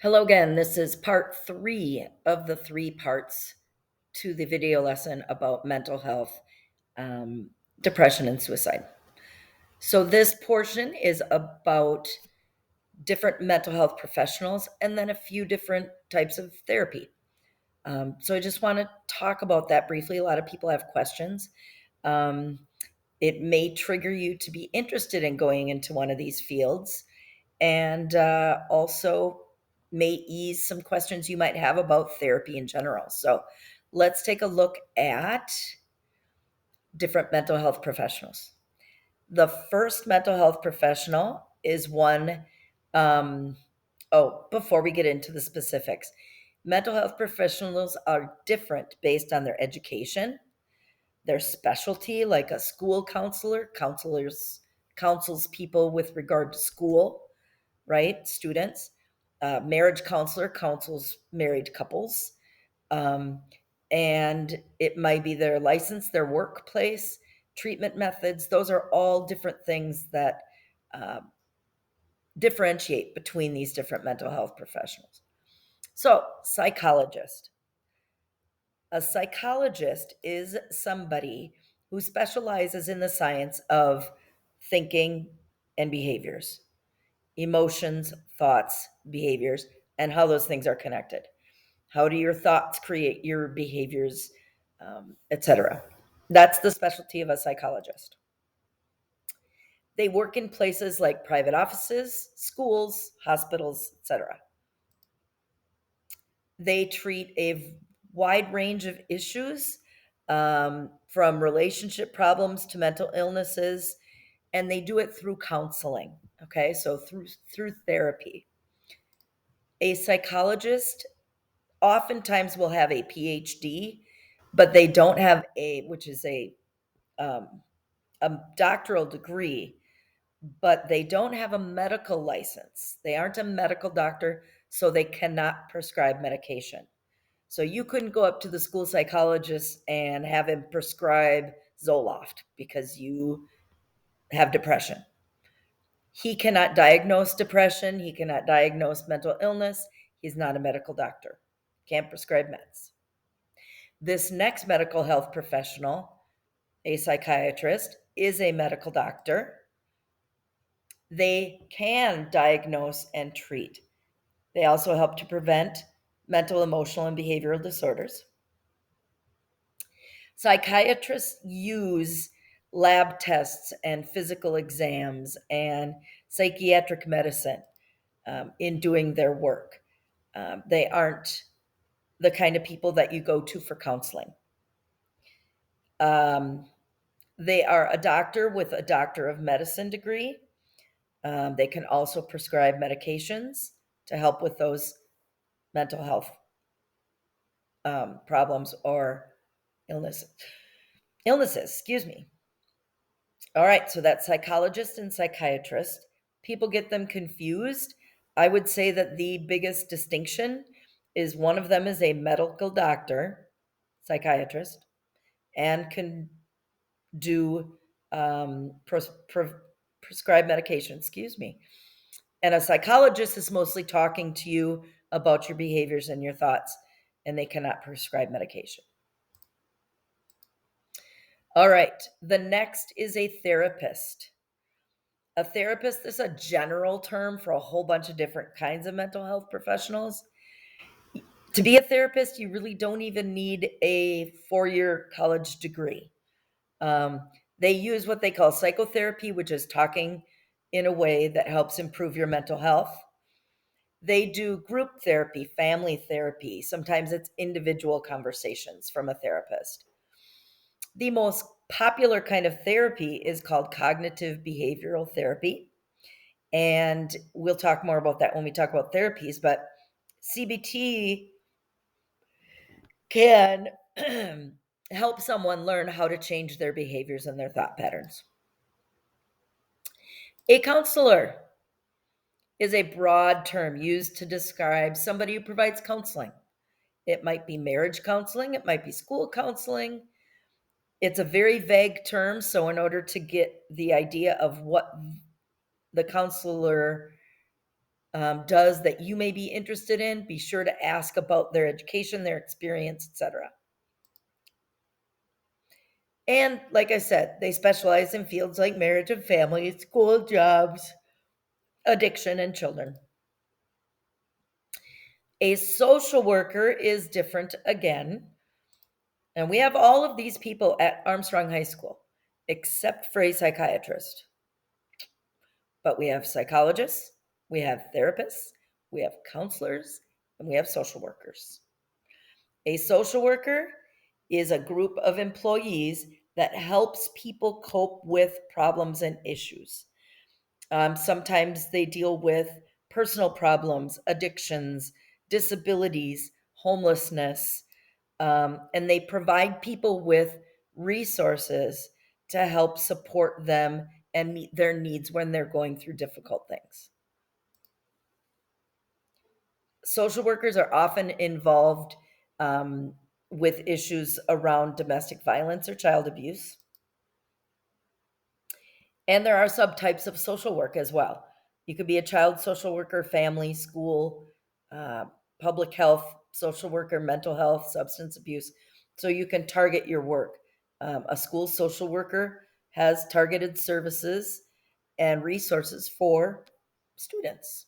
Hello again. This is part 3 of the 3 parts to the video lesson about mental health, um, depression, and suicide. So, this portion is about different mental health professionals and then a few different types of therapy. So, I just want to talk about that briefly. A lot of people have questions. Um, it may trigger you to be interested in going into one of these fields and also may ease some questions you might have about therapy in general. So let's take a look at different mental health professionals. The first mental health professional is one. Before we get into the specifics, mental health professionals are different based on their education, their specialty, like a school counselors counsels people with regard to school, right? Students. Marriage counselor counsels married couples. Um, and it might be their license, their workplace, treatment methods. Those are all different things that uh, differentiate between these different mental health professionals. So, psychologist. A psychologist is somebody who specializes in the science of thinking and behaviors, emotions, thoughts, behaviors, and how those things are connected. How do your thoughts create your behaviors, etc.? That's the specialty of a psychologist. They work in places like private offices, schools, hospitals, etc. They treat a wide range of issues, from relationship problems to mental illnesses, and they do it through counseling. Okay, so through therapy. A psychologist oftentimes will have a PhD, but they don't have which is um, a doctoral degree, but they don't have a medical license. They aren't a medical doctor, so they cannot prescribe medication. So you couldn't go up to the school psychologist and have him prescribe Zoloft because you have depression. He cannot diagnose depression. He cannot diagnose mental illness. He's not a medical doctor. Can't prescribe meds. This next medical health professional, a psychiatrist, is a medical doctor. They can diagnose and treat. They also help to prevent mental, emotional, and behavioral disorders. Psychiatrists use lab tests and physical exams and psychiatric medicine in doing their work. They aren't the kind of people that you go to for counseling. Um, they are a doctor with a doctor of medicine degree. They can also prescribe medications to help with those mental health problems or illnesses. Illnesses, excuse me. All right, so that's psychologist and psychiatrist. People get them confused. I would say that the biggest distinction is one of them is a medical doctor, psychiatrist, and can do prescribe medication, excuse me. And a psychologist is mostly talking to you about your behaviors and your thoughts, and they cannot prescribe medication. All right, the next is a therapist. A therapist is a general term for a whole bunch of different kinds of mental health professionals. To be a therapist, you really don't even need a 4-year college degree. Um, they use what they call psychotherapy, which is talking in a way that helps improve your mental health. They do group therapy, family therapy. Sometimes it's individual conversations from a therapist. The most popular kind of therapy is called cognitive behavioral therapy. And we'll talk more about that when we talk about therapies. But CBT can help someone learn how to change their behaviors and their thought patterns. A counselor is a broad term used to describe somebody who provides counseling. It might be marriage counseling, it might be school counseling. It's a very vague term. So, in order to get the idea of what the counselor does that you may be interested in, be sure to ask about their education, their experience, etc. And like I said, they specialize in fields like marriage and family, school, jobs, addiction, and children. A social worker is different again. And we have all of these people at Armstrong High School, except for a psychiatrist. But we have psychologists, we have therapists, we have counselors, and we have social workers. A social worker is a group of employees that helps people cope with problems and issues. Sometimes they deal with personal problems, addictions, disabilities, homelessness, and they provide people with resources to help support them and meet their needs when they're going through difficult things. Social workers are often involved with issues around domestic violence or child abuse. And there are subtypes of social work as well. You could be a child social worker, family, school, uh, public health, social worker, mental health, substance abuse. So you can target your work. A school social worker has targeted services and resources for students.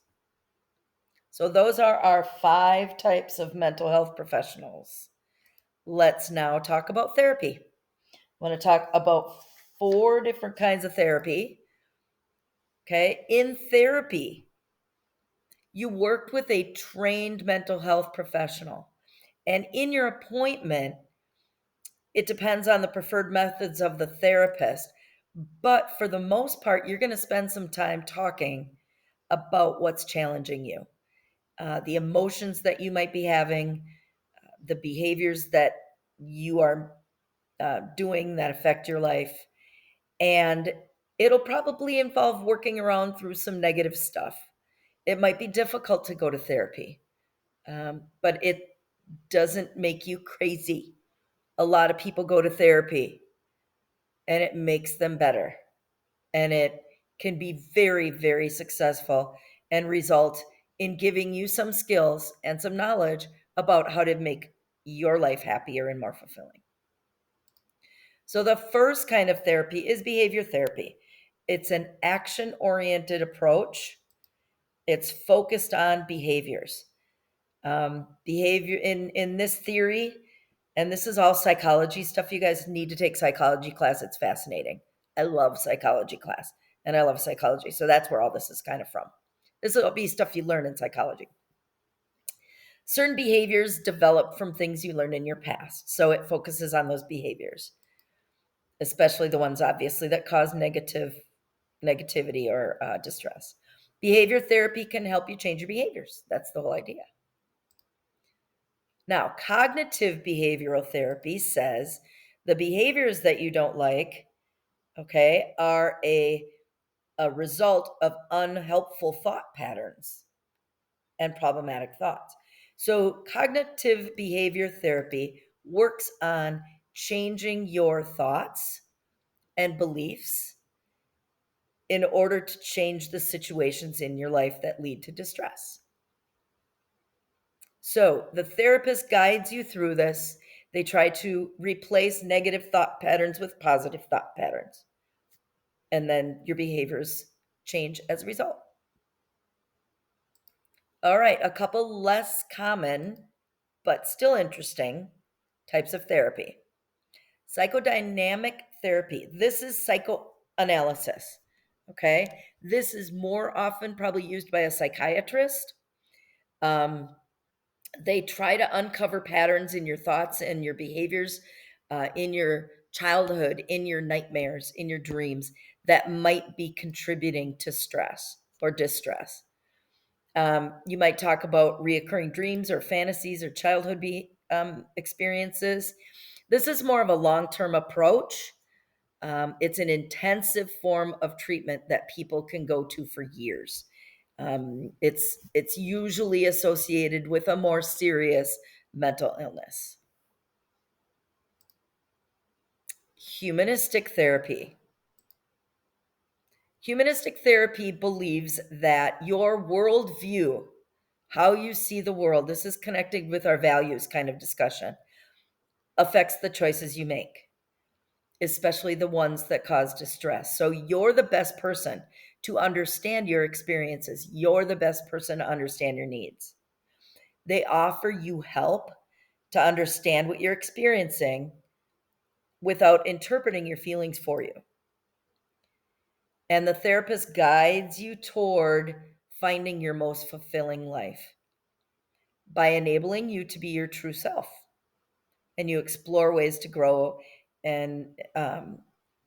So those are our 5 types of mental health professionals. Let's now talk about therapy. I want to talk about 4 different kinds of therapy. Okay. In therapy, you worked with a trained mental health professional. And in your appointment, it depends on the preferred methods of the therapist. But for the most part, you're going to spend some time talking about what's challenging you, the emotions that you might be having, the behaviors that you are doing that affect your life. And it'll probably involve working around through some negative stuff. It might be difficult to go to therapy, but it doesn't make you crazy. A lot of people go to therapy and it makes them better. And it can be very, very successful and result in giving you some skills and some knowledge about how to make your life happier and more fulfilling. So, the first kind of therapy is behavior therapy. It's an action oriented approach, it's focused on behaviors. Behavior in this theory, and this is all psychology stuff. You guys need to take psychology class. It's fascinating. I love psychology class and I love psychology. So that's where all this is kind of from. This will be stuff you learn in psychology. Certain behaviors develop from things you learned in your past. So it focuses on those behaviors, especially the ones obviously that cause negativity or distress. Behavior therapy can help you change your behaviors. That's the whole idea. Now, cognitive behavioral therapy says the behaviors that you don't like, okay, are a result of unhelpful thought patterns and problematic thoughts. So, cognitive behavior therapy works on changing your thoughts and beliefs in order to change the situations in your life that lead to distress. So the therapist guides you through this. They try to replace negative thought patterns with positive thought patterns. And then your behaviors change as a result. All right, a couple less common, but still interesting types of therapy. Psychodynamic therapy. This is psychoanalysis. Okay. This is more often probably used by a psychiatrist. Um, they try to uncover patterns in your thoughts and your behaviors in your childhood, in your nightmares, in your dreams that might be contributing to stress or distress. You might talk about reoccurring dreams or fantasies or childhood experiences. This is more of a long term approach. It's an intensive form of treatment that people can go to for years. It's usually associated with a more serious mental illness. Humanistic therapy. Humanistic therapy believes that your worldview, how you see the world, this is connected with our values kind of discussion, affects the choices you make, especially the ones that cause distress. So you're the best person to understand your experiences. You're the best person to understand your needs. They offer you help to understand what you're experiencing without interpreting your feelings for you. And the therapist guides you toward finding your most fulfilling life by enabling you to be your true self. And you explore ways to grow and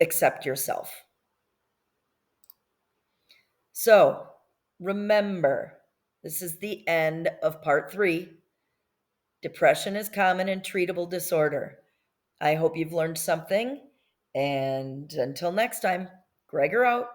accept yourself. So remember, this is the end of part 3. Depression is common and treatable disorder. I hope you've learned something. And until next time, Gregor out.